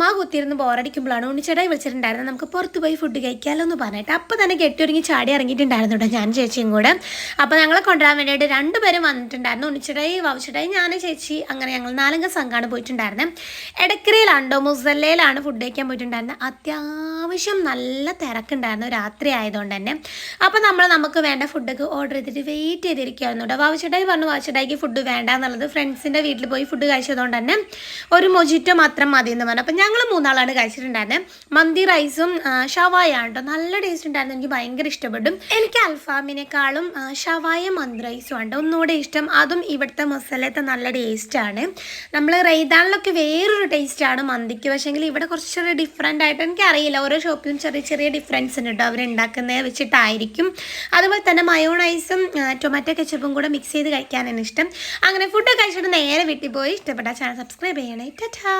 ചുമ്മാ കുത്തിയിരുന്ന് ബോറടിക്കുമ്പോഴാണ് ഉണ്ണിച്ചേട്ടായി വിളിച്ചിട്ടുണ്ടായിരുന്നത് നമുക്ക് പുറത്ത് പോയി ഫുഡ് കഴിക്കാമല്ലോ എന്ന് പറഞ്ഞിട്ട്. അപ്പോൾ തന്നെ കെട്ടിയൊരുങ്ങി ചാടി ഇറങ്ങിയിട്ടുണ്ടായിരുന്നു കേട്ടോ ഞാൻ ചേച്ചിയും കൂടെ. അപ്പോൾ ഞങ്ങളെ കൊണ്ടുവരാൻ വേണ്ടിയിട്ട് രണ്ടുപേരും വന്നിട്ടുണ്ടായിരുന്നു. ഉണ്ണിച്ചേട്ടായി വവിച്ചേട്ടായി ഞാൻ ചേച്ചി അങ്ങനെ ഞങ്ങൾ 4 സംഘമാണ് പോയിട്ടുണ്ടായിരുന്നത്. എടക്കരയിലാണ്ടോ മുസല്ലയിലാണ് ഫുഡ് കഴിക്കാൻ പോയിട്ടുണ്ടായിരുന്നത്. അത്യാവശ്യം നല്ല തിരക്കുണ്ടായിരുന്നു രാത്രി ആയതുകൊണ്ട് തന്നെ. അപ്പോൾ നമുക്ക് വേണ്ട ഫുഡൊക്കെ ഓർഡർ ചെയ്തിട്ട് വെയിറ്റ് ചെയ്തിരിക്കുകയായിരുന്നു കേട്ടോ. വവിച്ചേട്ടായി പറഞ്ഞു വവിച്ചേട്ടായിക്ക് ഫുഡ് വേണ്ട എന്നുള്ളത്, ഫ്രണ്ട്സിൻ്റെ വീട്ടിൽ പോയി ഫുഡ് കഴിച്ചതുകൊണ്ട് തന്നെ ഒരു മൊജിറ്റോ മാത്രം മതി എന്ന് പറഞ്ഞു. അപ്പം ഞങ്ങൾ 3 ആളാണ് കഴിച്ചിട്ടുണ്ടായിരുന്നത്. മന്തി റൈസും ഷവായാണ് കേട്ടോ. നല്ല ടേസ്റ്റ് ഉണ്ടായിരുന്നു, എനിക്ക് ഭയങ്കര ഇഷ്ടപ്പെട്ടു. എനിക്ക് അൽഫാമിനേക്കാളും ഷവായ മന്തി റൈസും ഉണ്ട് ഒന്നുകൂടെ ഇഷ്ടം. അതും ഇവിടുത്തെ മസാലത്തെ നല്ല ടേസ്റ്റാണ്. നമ്മൾ റെയ്താനിലൊക്കെ വേറൊരു ടേസ്റ്റാണ് മന്തിക്ക്, പക്ഷേങ്കിൽ ഇവിടെ കുറച്ചൊരു ഡിഫറെൻ്റ് ആയിട്ട് എനിക്കറിയില്ല, ഓരോ ഷോപ്പിലും ചെറിയ ചെറിയ ഡിഫറൻസ് ഉണ്ട് കേട്ടോ അവരുണ്ടാക്കുന്നത് വെച്ചിട്ടായിരിക്കും. അതുപോലെ തന്നെ മയോണൈസും ടൊമാറ്റോ കെച്ചപ്പും കൂടെ മിക്സ് ചെയ്ത് കഴിക്കാനാണ് ഇഷ്ടം. അങ്ങനെ ഫുഡ് കഴിച്ചിട്ട് നേരെ വീട്ടിൽ പോയി. ഇഷ്ടപ്പെട്ട ചാനൽ സബ്സ്ക്രൈബ് ചെയ്യണേ. ടാറ്റാ.